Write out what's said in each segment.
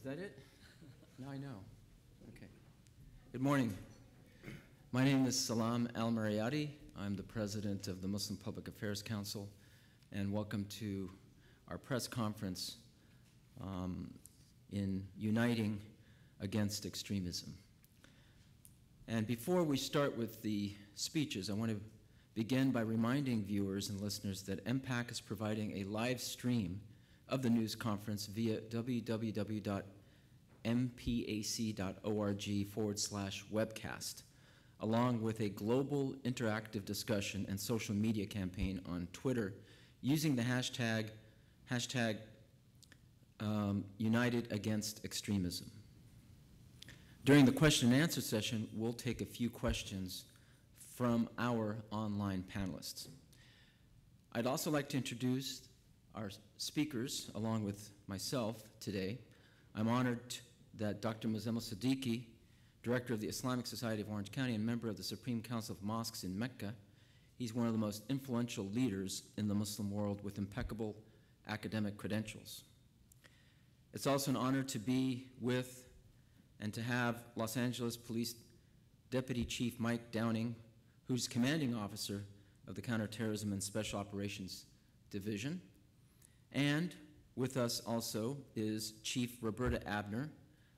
that it? Now I know. Okay. Good morning. My name is Salam Al-Marayati. I'm the president of the Muslim Public Affairs Council, and welcome to our press conference in Uniting Against Extremism. And before we start with the speeches, I want to begin by reminding viewers and listeners that MPAC is providing a live stream of the news conference via www.mpac.org/webcast, along with a global interactive discussion and social media campaign on Twitter using the hashtag United Against Extremism. During the question and answer session, we'll take a few questions from our online panelists. I'd also like to introduce our speakers, along with myself today. I'm honored that Dr. Muzammil Siddiqui, Director of the Islamic Society of Orange County and member of the Supreme Council of Mosques in Mecca, he's one of the most influential leaders in the Muslim world with impeccable academic credentials. It's also an honor to be with and to have Los Angeles Police Deputy Chief Mike Downing, who's commanding officer of the Counterterrorism and Special Operations Division. And with us also is Chief Roberta Abner,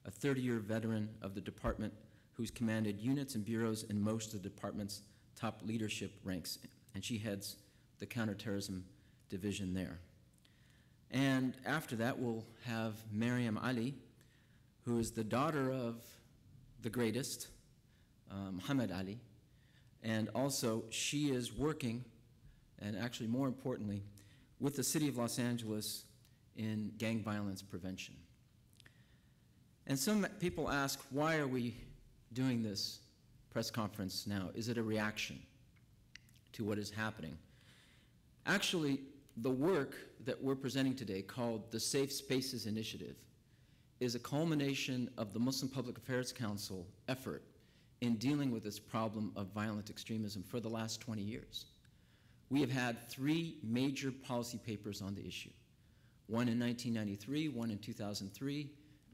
a 30-year veteran of the department who's commanded units and bureaus in most of the department's top leadership ranks, and she heads the Counterterrorism Division there. And after that, we'll have Miriam Ahmed, who is the daughter of the greatest, Muhammad Ali, and also she is working, and actually more importantly, with the city of Los Angeles in gang violence prevention. And some people ask, why are we doing this press conference now? Is it a reaction to what is happening? Actually, the work that we're presenting today, called the Safe Spaces Initiative, is a culmination of the Muslim Public Affairs Council effort in dealing with this problem of violent extremism for the last 20 years. We have had 3 major policy papers on the issue. One in 1993, one in 2003,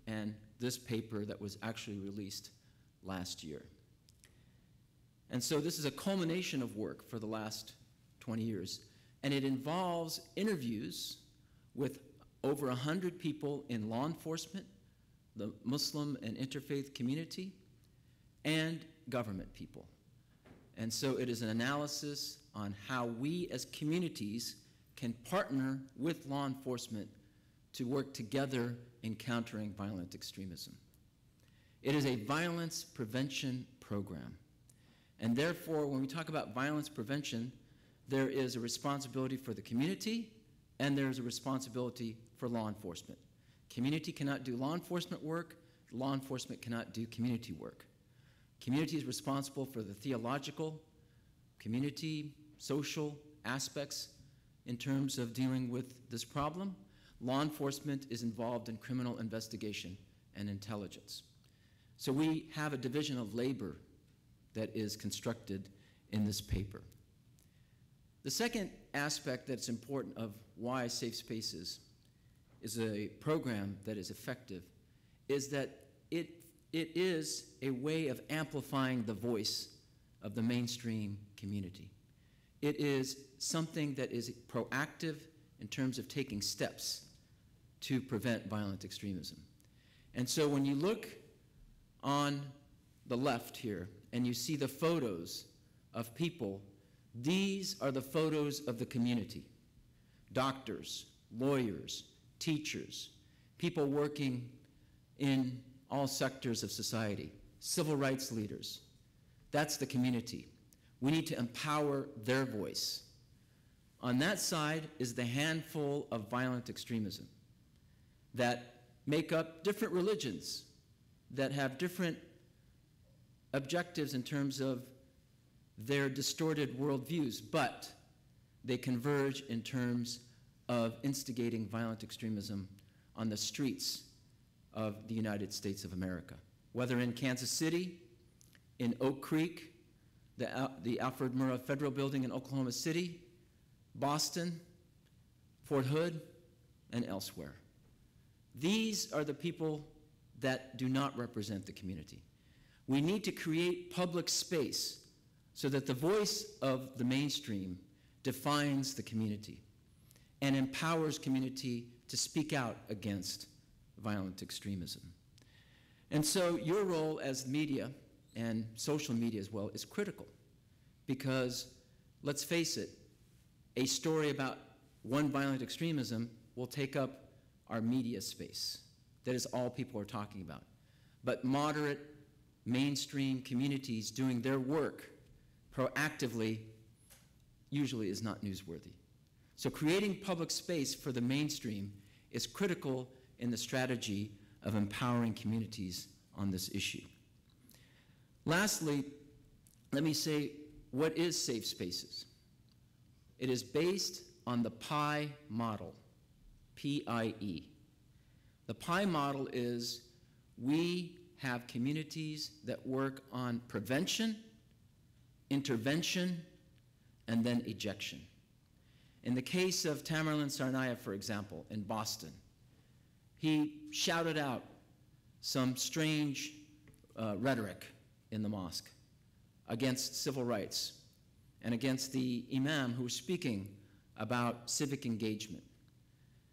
and this paper that was actually released last year. And so this is a culmination of work for the last 20 years, and it involves interviews with over 100 people in law enforcement, the Muslim and interfaith community, and government people. And so it is an analysis on how we as communities can partner with law enforcement to work together in countering violent extremism. It is a violence prevention program. And therefore, when we talk about violence prevention, there is a responsibility for the community and there is a responsibility for law enforcement. Community cannot do law enforcement work, law enforcement cannot do community work. Community is responsible for the theological, community, social aspects in terms of dealing with this problem. Law enforcement is involved in criminal investigation and intelligence. So we have a division of labor that is constructed in this paper. The second aspect that's important of why Safe Spaces is a program that is effective is that it is a way of amplifying the voice of the mainstream community. It is something that is proactive in terms of taking steps to prevent violent extremism. And so when you look on the left here and you see the photos of people, these are the photos of the community. Doctors, lawyers, teachers, people working in all sectors of society, civil rights leaders. That's the community. We need to empower their voice. On that side is the handful of violent extremism that make up different religions, that have different objectives in terms of their distorted worldviews, but they converge in terms of instigating violent extremism on the streets of the United States of America, whether in Kansas City, in Oak Creek, the Alfred Murrah Federal Building in Oklahoma City, Boston, Fort Hood, and elsewhere. These are the people that do not represent the community. We need to create public space so that the voice of the mainstream defines the community and empowers community to speak out against violent extremism. And so your role as media, and social media as well, is critical because, let's face it, a story about one violent extremism will take up our media space. That is all people are talking about. But moderate, mainstream communities doing their work proactively usually is not newsworthy. So creating public space for the mainstream is critical in the strategy of empowering communities on this issue. Lastly, let me say, what is safe spaces? It is based on the PIE model, P-I-E. The PIE model is we have communities that work on prevention, intervention, and then ejection. In the case of Tamerlan Tsarnaev, for example, in Boston, he shouted out some strange rhetoric in the mosque against civil rights and against the imam who was speaking about civic engagement.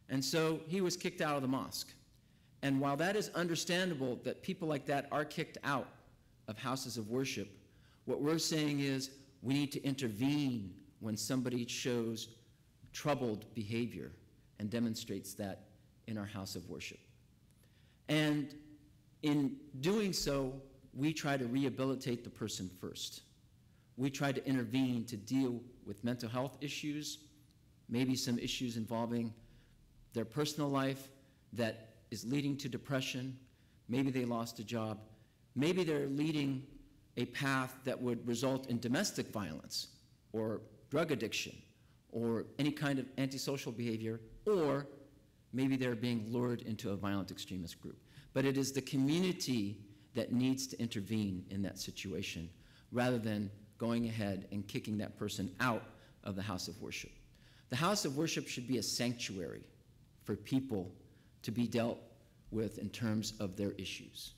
And so he was kicked out of the mosque. And while that is understandable that people like that are kicked out of houses of worship, what we're saying is we need to intervene when somebody shows troubled behavior and demonstrates that in our house of worship. And in doing so, we try to rehabilitate the person first. We try to intervene to deal with mental health issues, maybe some issues involving their personal life that is leading to depression. Maybe they lost a job. Maybe they're leading a path that would result in domestic violence or drug addiction or any kind of antisocial behavior, or maybe they're being lured into a violent extremist group. But it is the community that needs to intervene in that situation rather than going ahead and kicking that person out of the house of worship. The house of worship should be a sanctuary for people to be dealt with in terms of their issues.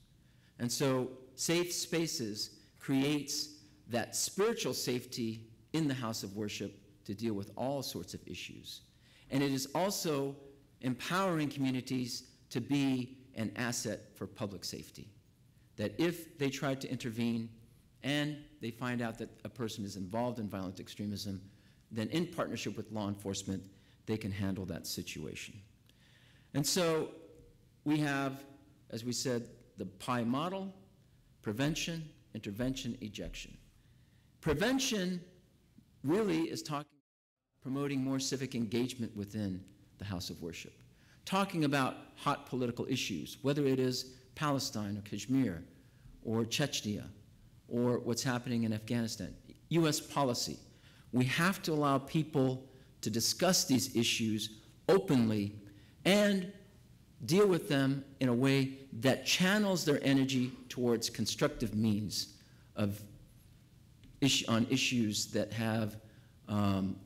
And so safe spaces creates that spiritual safety in the house of worship to deal with all sorts of issues. And it is also empowering communities to be an asset for public safety. That if they try to intervene and they find out that a person is involved in violent extremism, then in partnership with law enforcement, they can handle that situation. And so we have, as we said, the PIE model, prevention, intervention, ejection. Prevention really is promoting more civic engagement within the house of worship, talking about hot political issues, whether it is Palestine or Kashmir or Chechnya or what's happening in Afghanistan, US policy. We have to allow people to discuss these issues openly and deal with them in a way that channels their energy towards constructive means of on issues that have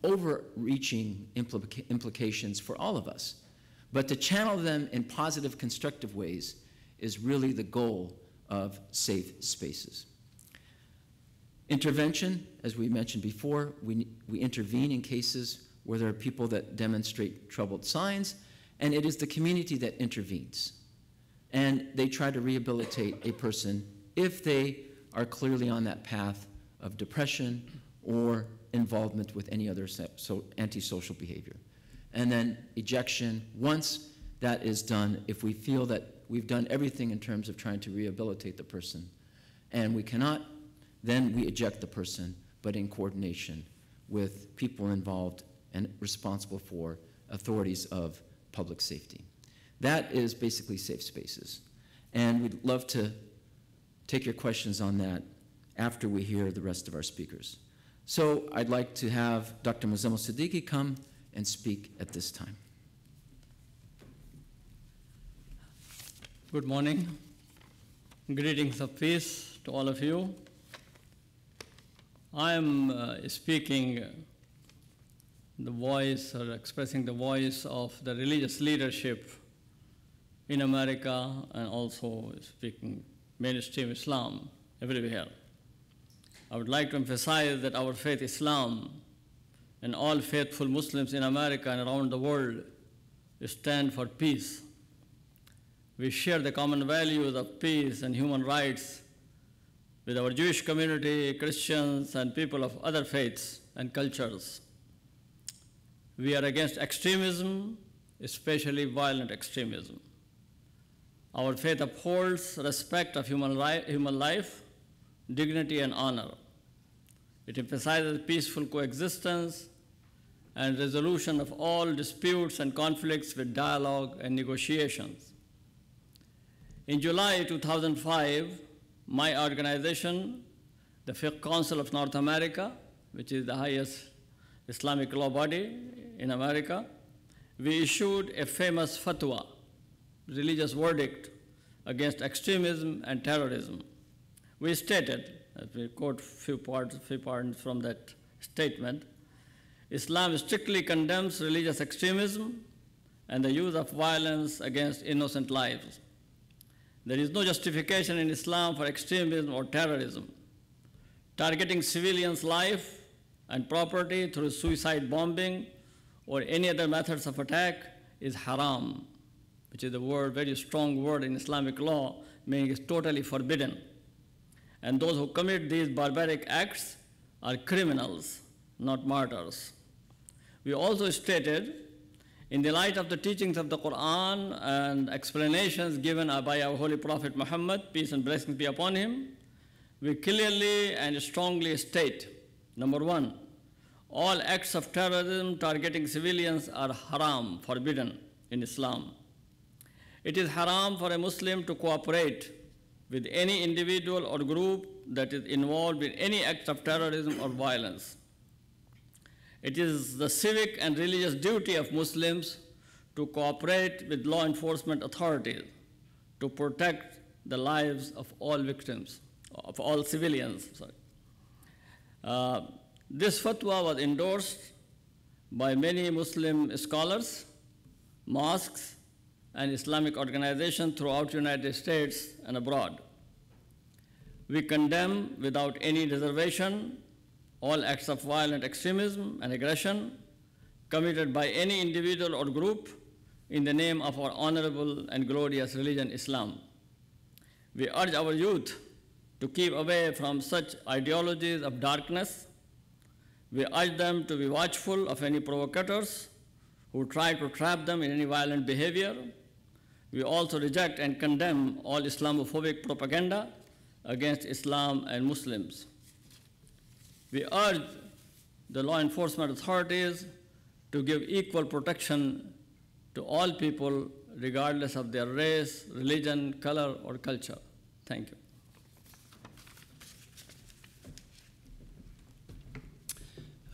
overreaching implications for all of us. But to channel them in positive, constructive ways is really the goal of safe spaces. Intervention, as we mentioned before, we intervene in cases where there are people that demonstrate troubled signs, and it is the community that intervenes. And they try to rehabilitate a person if they are clearly on that path of depression or involvement with any other antisocial behavior. And then ejection, once that is done, if we feel that we've done everything in terms of trying to rehabilitate the person and we cannot, then we eject the person, but in coordination with people involved and responsible for authorities of public safety. That is basically safe spaces. And we'd love to take your questions on that after we hear the rest of our speakers. So I'd like to have Dr. Muzammil Siddiqui come and speak at this time. Good morning. Greetings of peace to all of you. I am speaking the voice or expressing the voice of the religious leadership in America and also speaking mainstream Islam everywhere. I would like to emphasize that our faith, Islam, and all faithful Muslims in America and around the world stand for peace. We share the common values of peace and human rights with our Jewish community, Christians, and people of other faiths and cultures. We are against extremism, especially violent extremism. Our faith upholds respect of human life, dignity, and honor. It emphasizes peaceful coexistence and resolution of all disputes and conflicts with dialogue and negotiations. In July 2005, my organization, the Fiqh Council of North America, which is the highest Islamic law body in America, we issued a famous fatwa, religious verdict against extremism and terrorism. We stated, as we quote few parts from that statement, Islam strictly condemns religious extremism and the use of violence against innocent lives. There is no justification in Islam for extremism or terrorism. Targeting civilians' life and property through suicide bombing or any other methods of attack is haram, which is a word, very strong word in Islamic law, meaning it's totally forbidden. And those who commit these barbaric acts are criminals, not martyrs. We also stated, in the light of the teachings of the Quran and explanations given by our Holy Prophet Muhammad, peace and blessings be upon him, we clearly and strongly state, number one, all acts of terrorism targeting civilians are haram, forbidden in Islam. It is haram for a Muslim to cooperate with any individual or group that is involved in any act of terrorism or violence. It is the civic and religious duty of Muslims to cooperate with law enforcement authorities to protect the lives of all victims, of all civilians. This fatwa was endorsed by many Muslim scholars, mosques, and Islamic organizations throughout the United States and abroad. We condemn without any reservation all acts of violent extremism and aggression committed by any individual or group in the name of our honorable and glorious religion, Islam. We urge our youth to keep away from such ideologies of darkness. We urge them to be watchful of any provocators who try to trap them in any violent behavior. We also reject and condemn all Islamophobic propaganda against Islam and Muslims. We urge the law enforcement authorities to give equal protection to all people regardless of their race, religion, color, or culture. Thank you.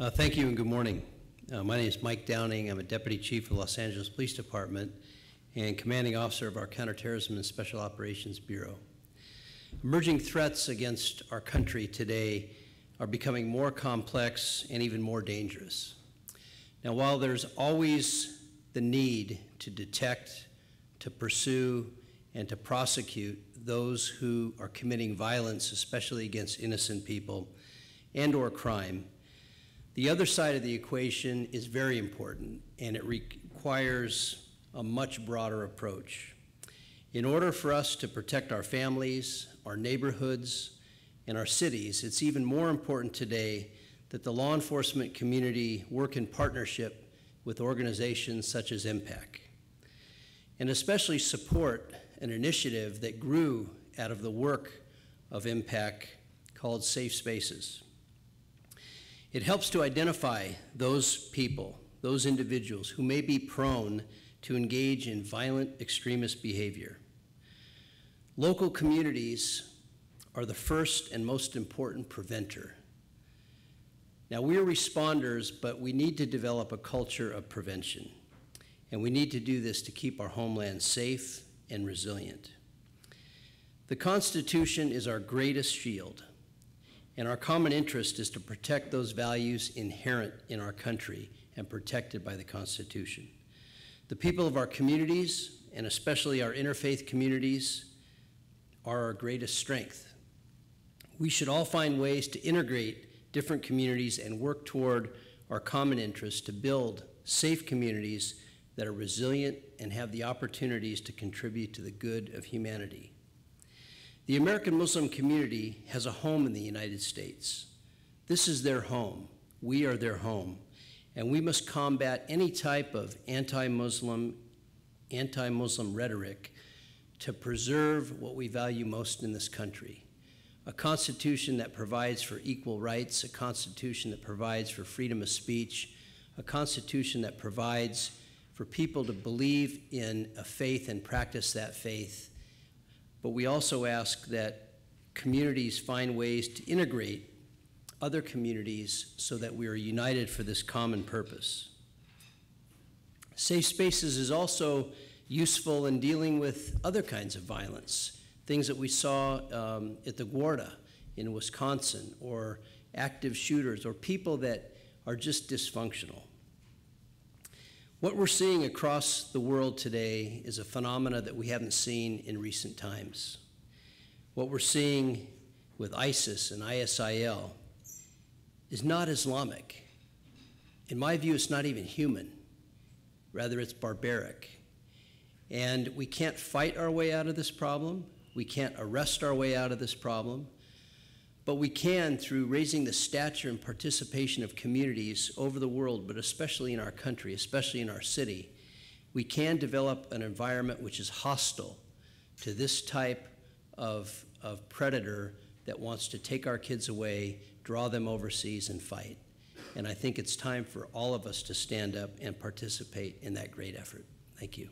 Thank you and good morning. My name is Mike Downing. I'm a Deputy Chief of the Los Angeles Police Department and Commanding Officer of our Counterterrorism and Special Operations Bureau. Emerging threats against our country today are becoming more complex and even more dangerous. Now, while there's always the need to detect, to pursue, and to prosecute those who are committing violence, especially against innocent people and/or crime, the other side of the equation is very important, and it requires a much broader approach. In order for us to protect our families, our neighborhoods, and our cities, it's even more important today that the law enforcement community work in partnership with organizations such as MPAC, and especially support an initiative that grew out of the work of MPAC called Safe Spaces. It helps to identify those people, those individuals who may be prone to engage in violent extremist behavior. Local communities are the first and most important preventer. Now, we're responders, but we need to develop a culture of prevention, and we need to do this to keep our homeland safe and resilient. The Constitution is our greatest shield, and our common interest is to protect those values inherent in our country and protected by the Constitution. The people of our communities and especially our interfaith communities, are our greatest strength. We should all find ways to integrate different communities and work toward our common interests to build safe communities that are resilient and have the opportunities to contribute to the good of humanity. The American Muslim community has a home in the United States. This is their home. We are their home. And we must combat any type of anti-Muslim rhetoric to preserve what we value most in this country. A constitution that provides for equal rights, a constitution that provides for freedom of speech, a constitution that provides for people to believe in a faith and practice that faith. But we also ask that communities find ways to integrate other communities so that we are united for this common purpose. Safe spaces is also useful in dealing with other kinds of violence, things that we saw at the Guarda in Wisconsin, or active shooters, or people that are just dysfunctional. What we're seeing across the world today is a phenomena that we haven't seen in recent times. What we're seeing with ISIS and ISIL is not Islamic. In my view, it's not even human. Rather, it's barbaric. And we can't fight our way out of this problem. We can't arrest our way out of this problem. But we can, through raising the stature and participation of communities over the world, but especially in our country, especially in our city, we can develop an environment which is hostile to this type of predator that wants to take our kids away, draw them overseas, and fight. And I think it's time for all of us to stand up and participate in that great effort. Thank you.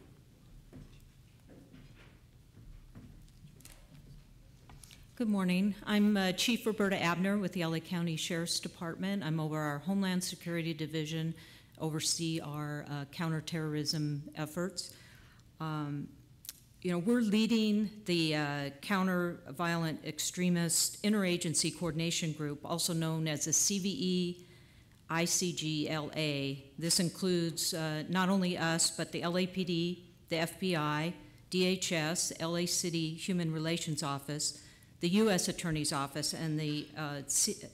Good morning. I'm Chief Roberta Abner with the LA County Sheriff's Department. I'm over our Homeland Security Division, oversee our counterterrorism efforts. We're leading the Counter-Violent Extremist Interagency Coordination Group, also known as the CVE ICGLA. This includes not only us, but the LAPD, the FBI, DHS, LA City Human Relations Office, the U.S. Attorney's Office, and the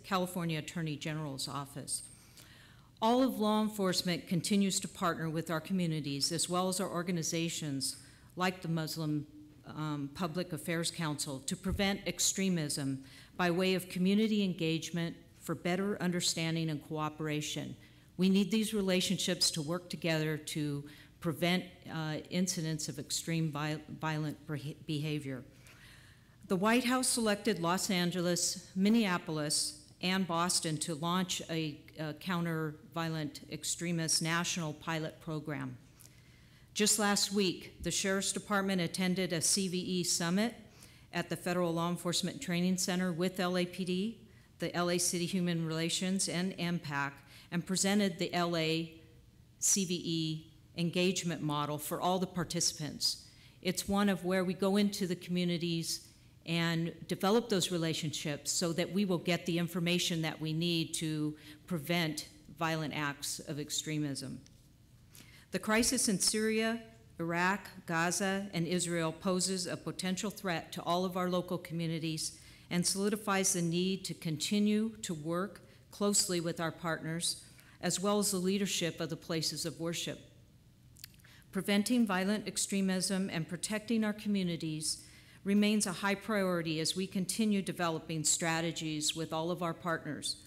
California Attorney General's Office. All of law enforcement continues to partner with our communities, as well as our organizations like the Muslim Public Affairs Council, to prevent extremism by way of community engagement for better understanding and cooperation. We need these relationships to work together to prevent incidents of extreme violent behavior. The White House selected Los Angeles, Minneapolis, and Boston to launch a counter-violent extremist national pilot program. Just last week, the Sheriff's Department attended a CVE summit at the Federal Law Enforcement Training Center with LAPD, the LA City Human Relations, and MPAC, and presented the LA CVE engagement model for all the participants. It's one of where we go into the communities and develop those relationships so that we will get the information that we need to prevent violent acts of extremism. The crisis in Syria, Iraq, Gaza, and Israel poses a potential threat to all of our local communities and solidifies the need to continue to work closely with our partners, as well as the leadership of the places of worship. Preventing violent extremism and protecting our communities remains a high priority as we continue developing strategies with all of our partners.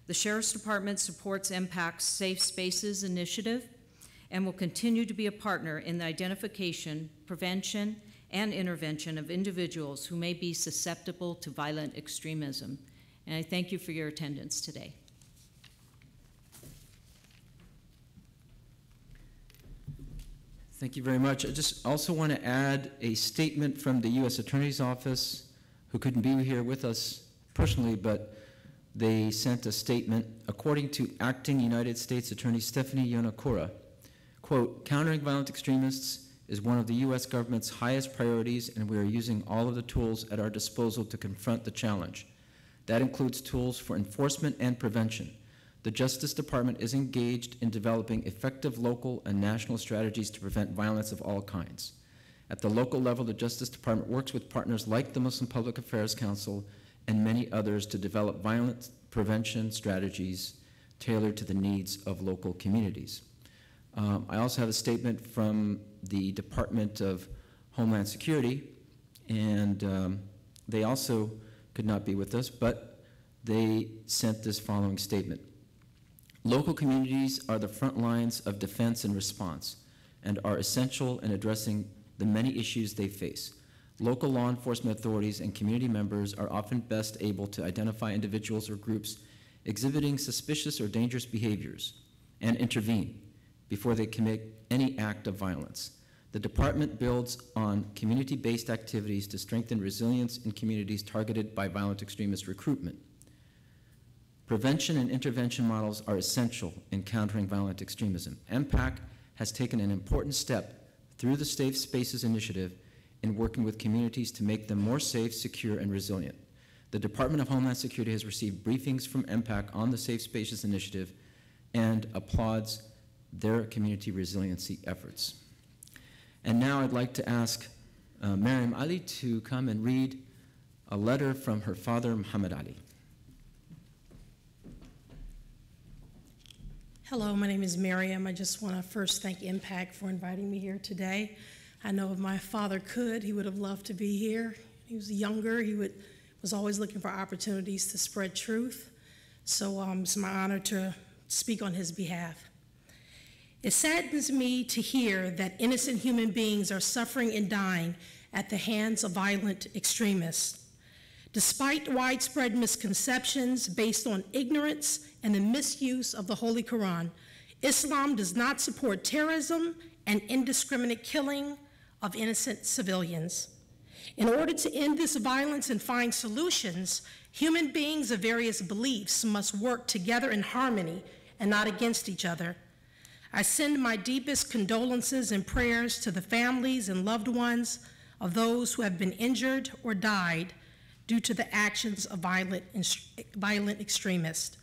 The Sheriff's Department supports MPAC's Safe Spaces initiative and will continue to be a partner in the identification, prevention, and intervention of individuals who may be susceptible to violent extremism. And I thank you for your attendance today. Thank you very much. I just also want to add a statement from the U.S. Attorney's Office, who couldn't be here with us personally, but they sent a statement. According to Acting United States Attorney Stephanie Yonakura, quote, "Countering violent extremists is one of the U.S. government's highest priorities, and we are using all of the tools at our disposal to confront the challenge. That includes tools for enforcement and prevention. The Justice Department is engaged in developing effective local and national strategies to prevent violence of all kinds. At the local level, the Justice Department works with partners like the Muslim Public Affairs Council and many others to develop violence prevention strategies tailored to the needs of local communities. I also have a statement from the Department of Homeland Security, and they also could not be with us, but they sent this following statement. Local communities are the front lines of defense and response and are essential in addressing the many issues they face. Local law enforcement authorities and community members are often best able to identify individuals or groups exhibiting suspicious or dangerous behaviors and intervene before they commit any act of violence. The department builds on community-based activities to strengthen resilience in communities targeted by violent extremist recruitment. Prevention and intervention models are essential in countering violent extremism. MPAC has taken an important step through the Safe Spaces Initiative in working with communities to make them more safe, secure, and resilient. The Department of Homeland Security has received briefings from MPAC on the Safe Spaces Initiative and applauds their community resiliency efforts. And now I'd like to ask Miriam Ali to come and read a letter from her father, Muhammad Ali. Hello, my name is Miriam. I just want to first thank MPAC for inviting me here today. I know if my father could, he would have loved to be here. He was younger. He was always looking for opportunities to spread truth. So it's my honor to speak on his behalf. It saddens me to hear that innocent human beings are suffering and dying at the hands of violent extremists. Despite widespread misconceptions based on ignorance and the misuse of the Holy Quran, Islam does not support terrorism and indiscriminate killing of innocent civilians. In order to end this violence and find solutions, human beings of various beliefs must work together in harmony and not against each other. I send my deepest condolences and prayers to the families and loved ones of those who have been injured or died due to the actions of violent extremists.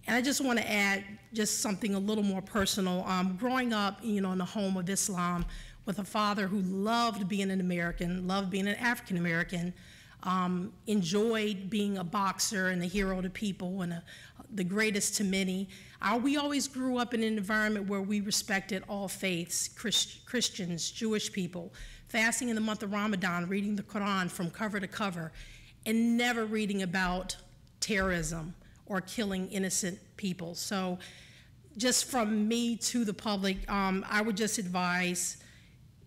And I just want to add just something a little more personal. Growing up, in the home of Islam with a father who loved being an American, loved being an African American, enjoyed being a boxer and a hero to people and the greatest to many. We always grew up in an environment where we respected all faiths, Christians, Jewish people, fasting in the month of Ramadan, reading the Quran from cover to cover, and never reading about terrorism or killing innocent people. So just from me to the public, I would just advise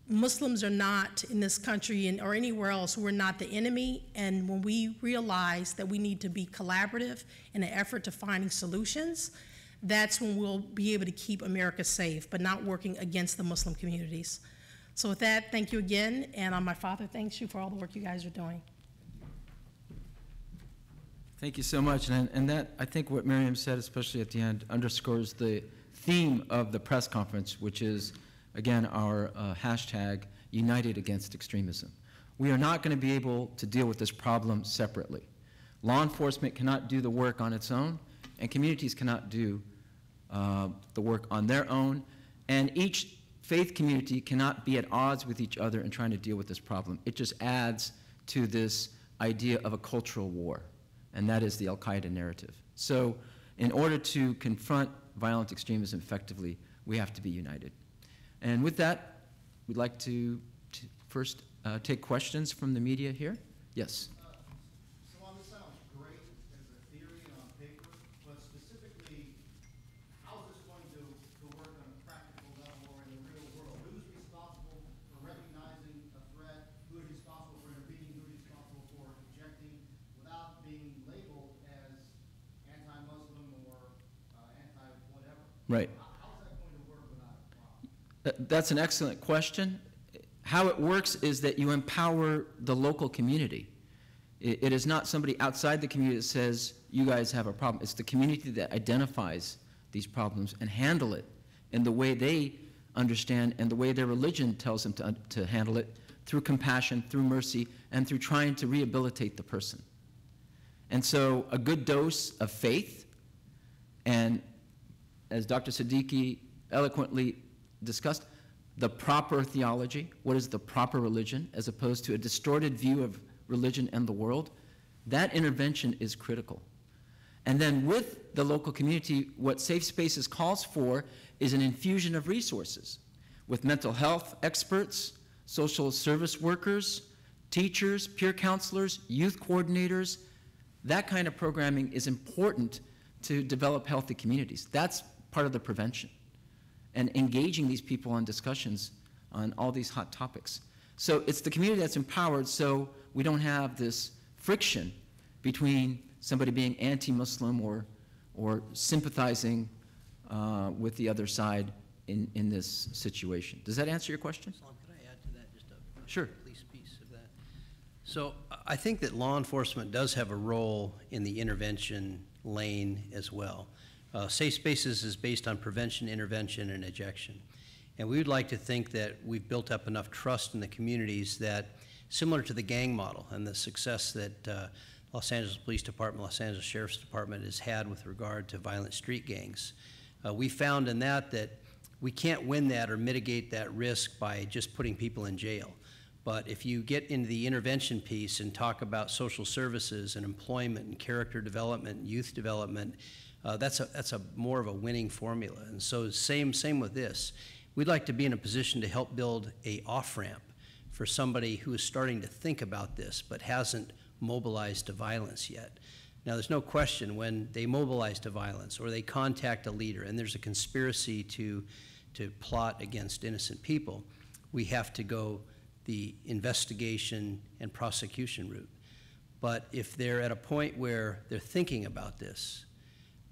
Muslims are not in this country or anywhere else, we're not the enemy, and when we realize that we need to be collaborative in an effort to finding solutions, that's when we'll be able to keep America safe, but not working against the Muslim communities. So with that, thank you again, and my father thanks you for all the work you guys are doing. Thank you so much, and that, I think what Miriam said, especially at the end, underscores the theme of the press conference, which is, again, our hashtag, United Against Extremism. We are not going to be able to deal with this problem separately. Law enforcement cannot do the work on its own, and communities cannot do the work on their own, and each faith community cannot be at odds with each other in trying to deal with this problem. It just adds to this idea of a cultural war, and that is the Al-Qaeda narrative. So in order to confront violent extremism effectively, we have to be united. And with that, we'd like to first take questions from the media here. Yes? So this sounds great as a theory and on paper, but specifically, how is this going to work on a practical level or in the real world? Who's responsible for recognizing a threat? Who is responsible for intervening? Who is responsible for ejecting without being labeled as anti-Muslim or anti-whatever? Right. How is that going to work without a problem? That's an excellent question. How it works is that you empower the local community. It is not somebody outside the community that says, you guys have a problem. It's the community that identifies these problems and handle it in the way they understand and the way their religion tells them to handle it, through compassion, through mercy, and through trying to rehabilitate the person. And so a good dose of faith, and as Dr. Siddiqui eloquently discussed, the proper theology, what is the proper religion, as opposed to a distorted view of religion and the world, that intervention is critical. And then with the local community, what Safe Spaces calls for is an infusion of resources with mental health experts, social service workers, teachers, peer counselors, youth coordinators. That kind of programming is important to develop healthy communities. That's part of the prevention, and engaging these people in discussions on all these hot topics. So it's the community that's empowered, so we don't have this friction between somebody being anti-Muslim or sympathizing with the other side in this situation. Does that answer your question? Could I add to that just a Sure. police piece of that? So I think that law enforcement does have a role in the intervention lane as well. Safe Spaces is based on prevention, intervention, and ejection. And we would like to think that we've built up enough trust in the communities that, similar to the gang model and the success that Los Angeles Police Department, Los Angeles Sheriff's Department has had with regard to violent street gangs, we found in that we can't win that or mitigate that risk by just putting people in jail. But if you get into the intervention piece and talk about social services and employment and character development and youth development, that's a more of a winning formula. And so same with this. We'd like to be in a position to help build a off-ramp for somebody who is starting to think about this but hasn't mobilized to violence yet. Now, there's no question when they mobilize to violence or they contact a leader and there's a conspiracy to plot against innocent people, we have to go the investigation and prosecution route. But if they're at a point where they're thinking about this,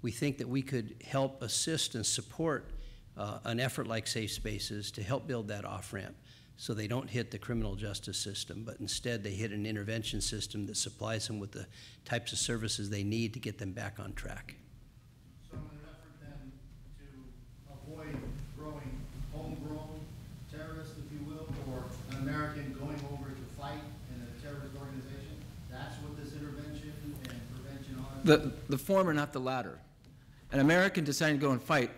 we think that we could help assist and support an effort like Safe Spaces to help build that off-ramp so they don't hit the criminal justice system, but instead they hit an intervention system that supplies them with the types of services they need to get them back on track. So in an effort then to avoid growing homegrown terrorists, if you will, or an American going over to fight in a terrorist organization, that's what this intervention and prevention are? The former, not the latter. An American deciding to go and fight,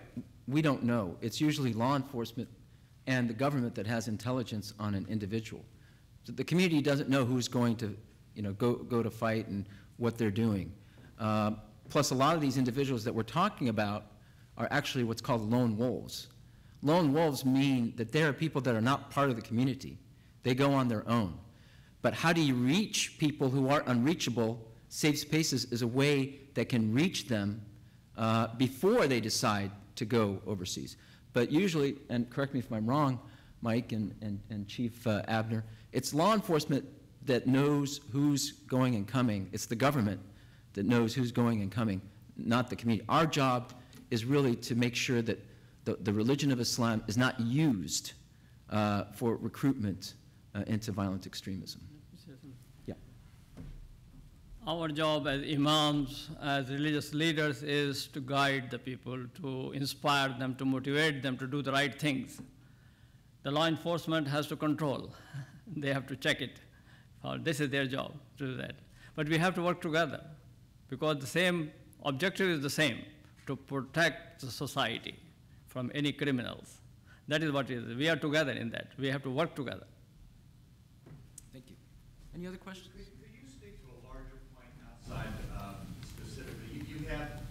we don't know. It's usually law enforcement and the government that has intelligence on an individual. So the community doesn't know who's going to, go to fight and what they're doing. Plus, a lot of these individuals that we're talking about are actually what's called lone wolves. Lone wolves mean that they are people that are not part of the community. They go on their own. But how do you reach people who are unreachable? Safe Spaces is a way that can reach them before they decide to go overseas. But usually, and correct me if I'm wrong, Mike and Chief Abner, it's law enforcement that knows who's going and coming. It's the government that knows who's going and coming, not the community. Our job is really to make sure that the religion of Islam is not used for recruitment into violent extremism. Yeah. Our job as imams, as religious leaders, is to guide the people, to inspire them, to motivate them to do the right things. The law enforcement has to control. They have to check it. This is their job to do that. But we have to work together because the same objective is the same, to protect the society from any criminals. That is what it is. We are together in that. We have to work together. Thank you. Any other questions? Could you speak to a larger point outside specifically? You have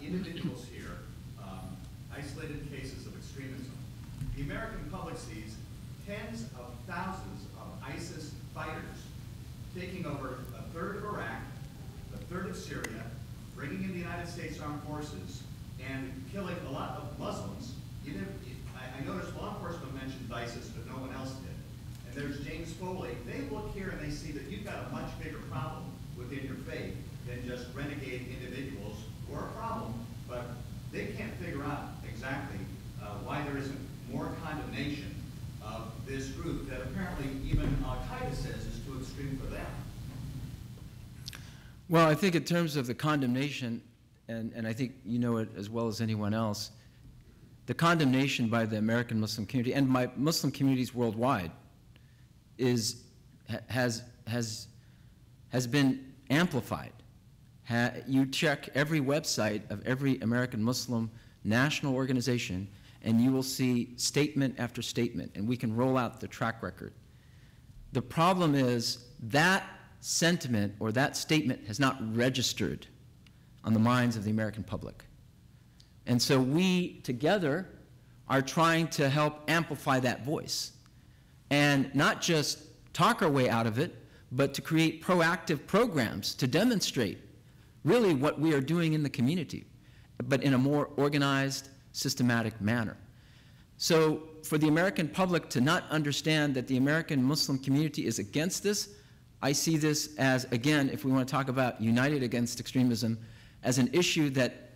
individuals here, isolated cases of extremism. The American public sees tens of thousands of ISIS fighters taking over a third of Iraq, a third of Syria, bringing in the United States Armed Forces, and killing a lot of Muslims. I noticed law enforcement mentioned ISIS, but no one else did. And there's James Foley. They look here and they see that you've got a much bigger problem within your faith than just renegade individuals who are a problem, but they can't figure out exactly why there isn't more condemnation of this group that apparently even Al-Qaeda says is too extreme for them. Well, I think in terms of the condemnation, and I think you know it as well as anyone else, the condemnation by the American Muslim community and by Muslim communities worldwide has been amplified. You check every website of every American Muslim national organization, and you will see statement after statement, and we can roll out the track record. The problem is that sentiment or that statement has not registered on the minds of the American public. And so we together are trying to help amplify that voice and not just talk our way out of it, but to create proactive programs to demonstrate really what we are doing in the community, but in a more organized, systematic manner. So for the American public to not understand that the American Muslim community is against this, I see this as, again, if we want to talk about united against extremism, as an issue that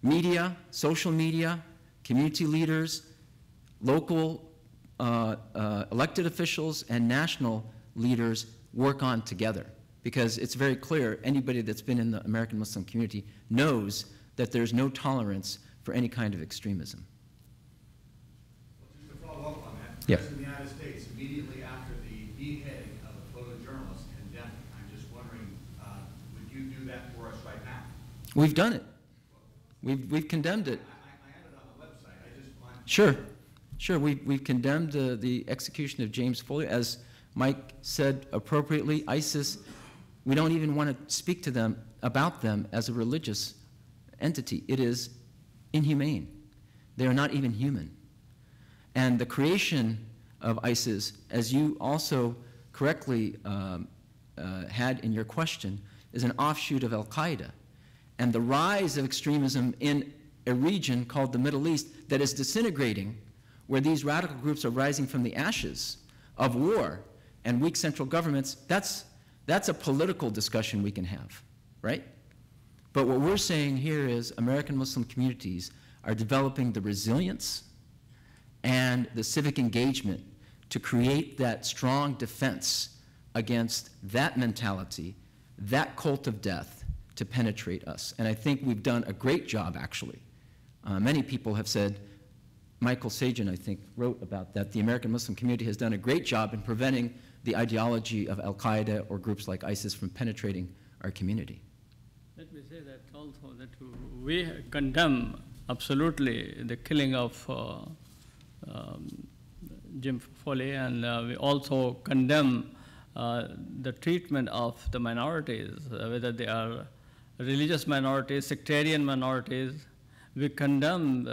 media, social media, community leaders, local elected officials, and national leaders work on together. Because it's very clear, anybody that's been in the American Muslim community knows that there's no tolerance for any kind of extremism. Well, just to follow up on that, yeah. The President of the United States, immediately after the beheading of a photojournalist, condemned it. I'm just wondering, would you do that for us right now? We've done it. We've condemned it. I have it on the website. I just want... Sure. We've condemned the execution of James Foley. As Mike said appropriately, ISIS, we don't even want to speak to them about them as a religious entity. It is inhumane. They are not even human. And the creation of ISIS, as you also correctly had in your question, is an offshoot of Al-Qaeda. And the rise of extremism in a region called the Middle East that is disintegrating, where these radical groups are rising from the ashes of war and weak central governments, that's a political discussion we can have, right? But what we're saying here is American Muslim communities are developing the resilience and the civic engagement to create that strong defense against that mentality, that cult of death, to penetrate us. And I think we've done a great job, actually. Many people have said, Michael Sajan, I think, wrote about that. The American Muslim community has done a great job in preventing the ideology of Al-Qaeda or groups like ISIS from penetrating our community. Let me say that also that we condemn absolutely the killing of Jim Foley, and we also condemn the treatment of the minorities, whether they are religious minorities, sectarian minorities. We condemn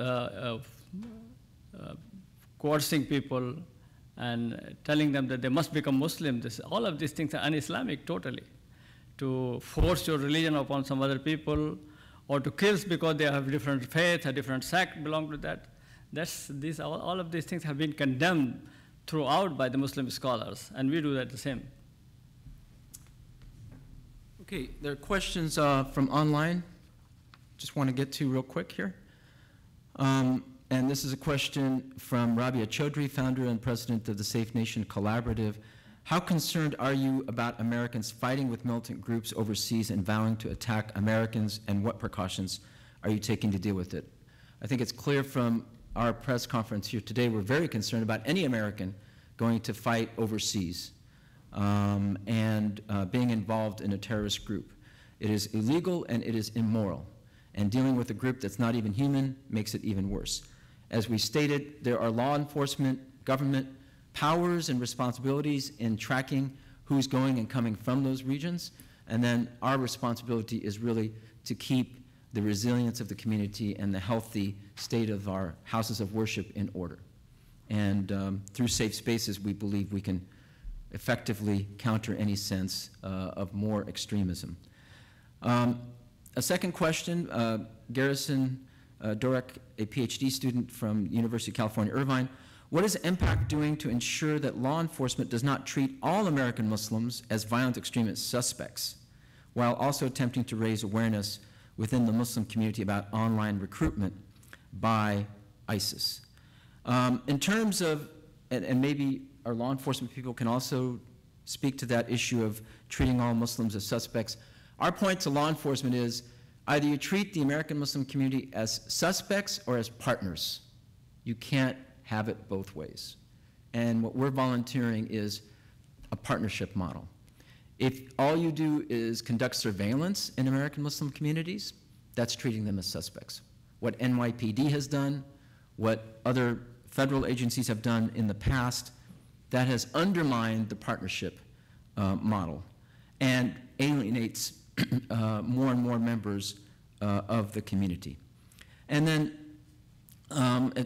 coercing people and telling them that they must become Muslim. All of these things are un-Islamic totally. To force your religion upon some other people, or to kill because they have different faith, a different sect belong to that. All of these things have been condemned throughout by the Muslim scholars, and we do that the same. Okay, there are questions from online. Just want to get to real quick here. And this is a question from Rabia Chaudhry, founder and president of the Safe Nation Collaborative. How concerned are you about Americans fighting with militant groups overseas and vowing to attack Americans, and what precautions are you taking to deal with it? I think it's clear from our press conference here today, we're very concerned about any American going to fight overseas and being involved in a terrorist group. It is illegal and it is immoral. And dealing with a group that's not even human makes it even worse. As we stated, there are law enforcement, government powers and responsibilities in tracking who's going and coming from those regions. And then our responsibility is really to keep the resilience of the community and the healthy state of our houses of worship in order. And through safe spaces, we believe we can effectively counter any sense of more extremism. A second question, Garrison Dorek, a PhD student from University of California, Irvine. What is MPAC doing to ensure that law enforcement does not treat all American Muslims as violent extremist suspects, while also attempting to raise awareness within the Muslim community about online recruitment by ISIS? In terms of, and maybe our law enforcement people can also speak to that issue of treating all Muslims as suspects, our point to law enforcement is either you treat the American Muslim community as suspects or as partners. You can't have it both ways. And what we're volunteering is a partnership model. If all you do is conduct surveillance in American Muslim communities, that's treating them as suspects. What NYPD has done, what other federal agencies have done in the past, that has undermined the partnership model and alienates more and more members of the community. And then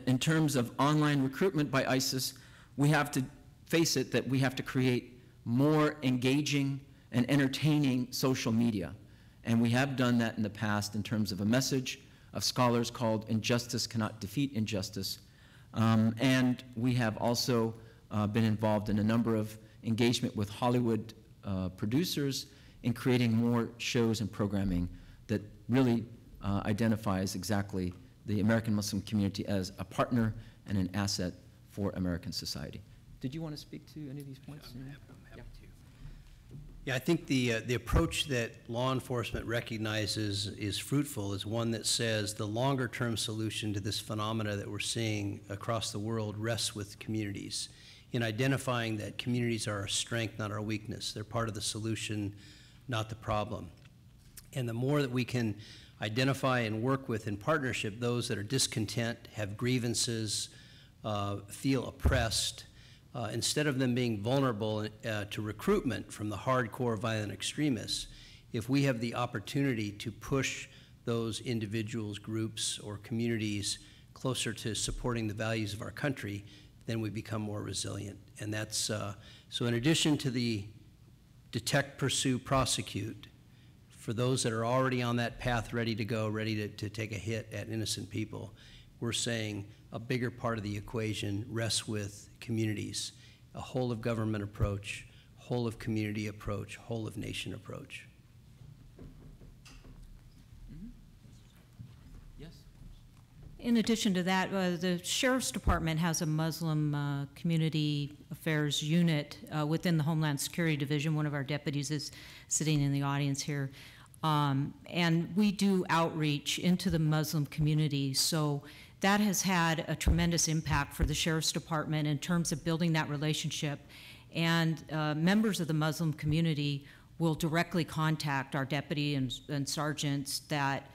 in terms of online recruitment by ISIS, we have to face it that we have to create more engaging and entertaining social media. And we have done that in the past in terms of a message of scholars called "Injustice Cannot Defeat Injustice." And we have also been involved in a number of engagement with Hollywood producers in creating more shows and programming that really identifies exactly the American Muslim community as a partner and an asset for American society. Did you want to speak to any of these points? I'm happy to. Yeah, I think the approach that law enforcement recognizes is fruitful is one that says the longer-term solution to this phenomena that we're seeing across the world rests with communities, in identifying that communities are our strength, not our weakness. They're part of the solution, not the problem. And the more that we can identify and work with in partnership those that are discontent, have grievances, feel oppressed, instead of them being vulnerable to recruitment from the hardcore violent extremists, if we have the opportunity to push those individuals, groups, or communities closer to supporting the values of our country, then we become more resilient. And that's, so in addition to the detect, pursue, prosecute, for those that are already on that path, ready to go, ready to take a hit at innocent people, we're saying a bigger part of the equation rests with communities, a whole of government approach, whole of community approach, whole of nation approach. Yes. In addition to that, the Sheriff's Department has a Muslim Community Affairs unit within the Homeland Security Division. One of our deputies is sitting in the audience here. And we do outreach into the Muslim community. So that has had a tremendous impact for the Sheriff's Department in terms of building that relationship. And members of the Muslim community will directly contact our deputy and sergeants that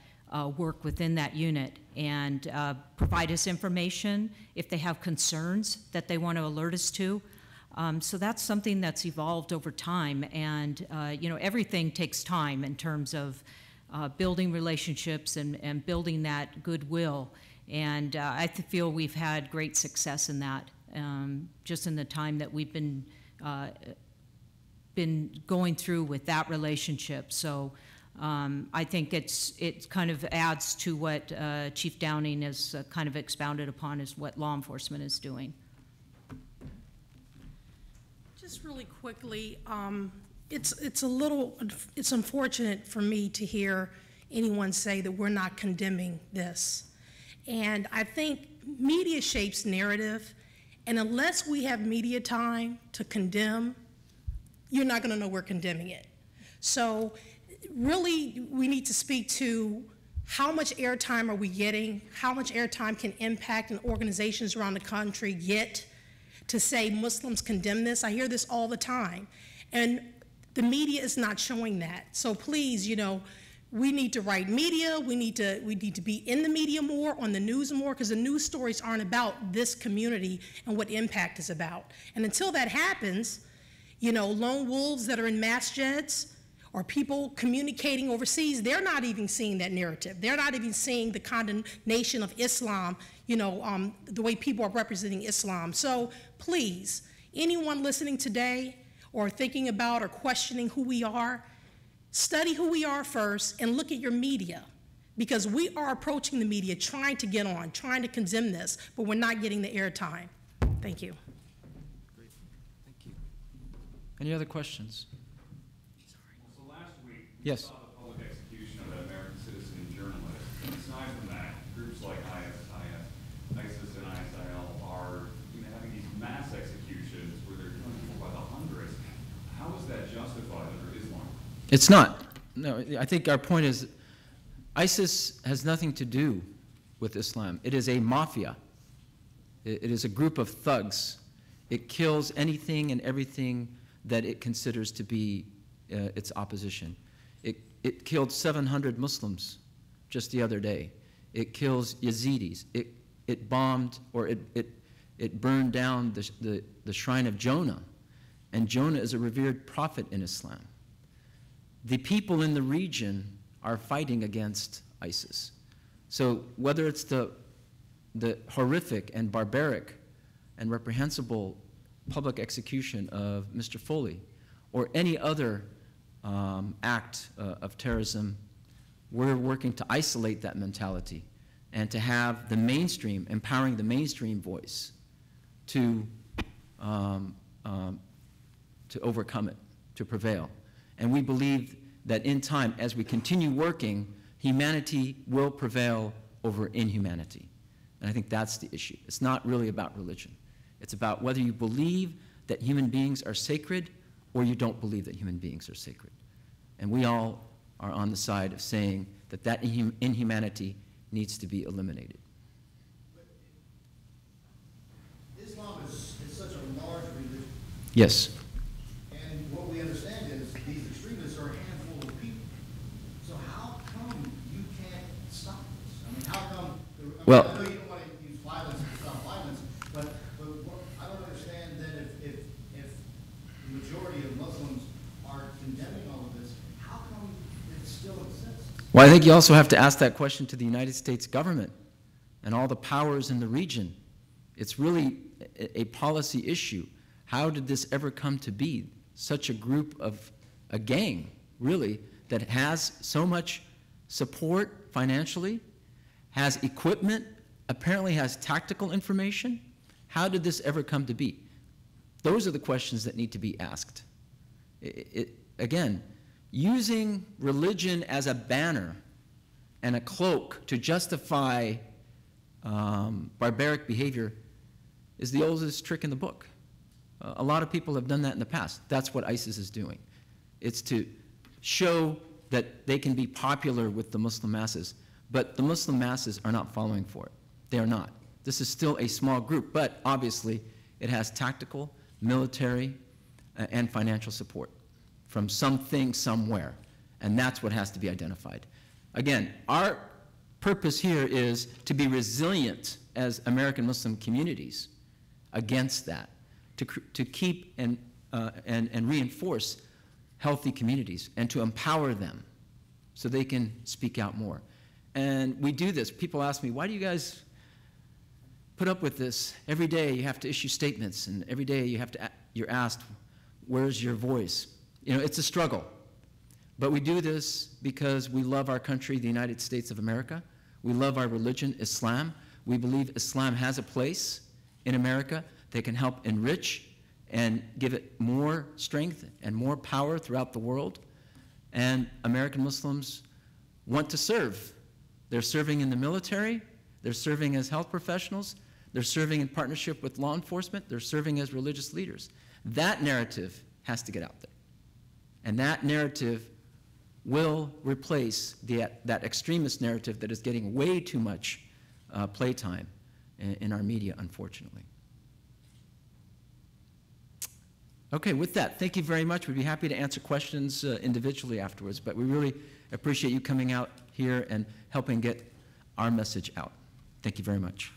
work within that unit and provide us information if they have concerns that they want to alert us to. So that's something that's evolved over time, and you know, everything takes time in terms of building relationships and building that goodwill. And I feel we've had great success in that, just in the time that we've been going through with that relationship. So I think it kind of adds to what Chief Downing has kind of expounded upon, is what law enforcement is doing. Just really quickly, it's unfortunate for me to hear anyone say that we're not condemning this. And I think media shapes narrative, and unless we have media time to condemn, you're not going to know we're condemning it. So really, we need to speak to how much airtime are we getting, how much airtime can MPAC and organizations around the country get to say Muslims condemn this. I hear this all the time, and the media is not showing that. So please, you know, we need to write media. We need to be in the media more, on the news more, because the news stories aren't about this community and what MPAC is about. And until that happens, you know, lone wolves that are in masjids or people communicating overseas, they're not even seeing that narrative. They're not even seeing the condemnation of Islam, you know, the way people are representing Islam. So please, anyone listening today or thinking about or questioning who we are, study who we are first and look at your media, because we are approaching the media trying to get on, trying to condemn this, but we're not getting the airtime. Thank you. Great. Thank you. Any other questions? So last week, we Yes. saw the public execution of an American citizen journalist. And aside from that, groups like ISIS and ISIL are having these mass executions where they're killing people by the hundreds. How is that justified under Islam? It's not. No, I think our point is ISIS has nothing to do with Islam. It is a mafia. It is a group of thugs. It kills anything and everything that it considers to be its opposition. It killed 700 Muslims just the other day. It kills Yazidis. it bombed or it burned down the shrine of Jonah, and Jonah is a revered prophet in Islam. The people in the region are fighting against ISIS. So whether it's the horrific and barbaric and reprehensible public execution of Mr. Foley or any other act of terrorism, we're working to isolate that mentality and to have the mainstream, empowering the mainstream voice to overcome it, to prevail. And we believe that in time, as we continue working, humanity will prevail over inhumanity. And I think that's the issue. It's not really about religion. It's about whether you believe that human beings are sacred or you don't believe that human beings are sacred. And we all are on the side of saying that that inhumanity needs to be eliminated. Islam is such a large religion. Yes. And what we understand is these extremists are a handful of people. So how come you can't stop this? I mean, how come? Well, I know you don't want to use violence to stop violence, but what, I don't understand that if the majority of Muslims are condemning all of this, how come it still exists? Well, I think you also have to ask that question to the United States government and all the powers in the region. It's really a policy issue. How did this ever come to be? Such a group of, a gang, really, that has so much support financially, has equipment, apparently has tactical information. How did this ever come to be? Those are the questions that need to be asked. Again, using religion as a banner and a cloak to justify barbaric behavior is the oldest trick in the book. A lot of people have done that in the past. That's what ISIS is doing. It's to show that they can be popular with the Muslim masses, but the Muslim masses are not following for it. They are not. This is still a small group, but obviously it has tactical, military, and financial support from something somewhere, and that's what has to be identified. Again, our purpose here is to be resilient as American Muslim communities against that, to keep and reinforce healthy communities and to empower them so they can speak out more. And we do this. People ask me, why do you guys put up with this? Every day you have to issue statements, and every day you're asked, where's your voice? You know, it's a struggle. But we do this because we love our country, the United States of America. We love our religion, Islam. We believe Islam has a place in America that can help enrich and give it more strength and more power throughout the world. And American Muslims want to serve. They're serving in the military. They're serving as health professionals. They're serving in partnership with law enforcement. They're serving as religious leaders. That narrative has to get out there. And that narrative will replace that extremist narrative that is getting way too much playtime in our media, unfortunately. Okay, with that, thank you very much. We'd be happy to answer questions individually afterwards, but we really appreciate you coming out here and helping get our message out. Thank you very much.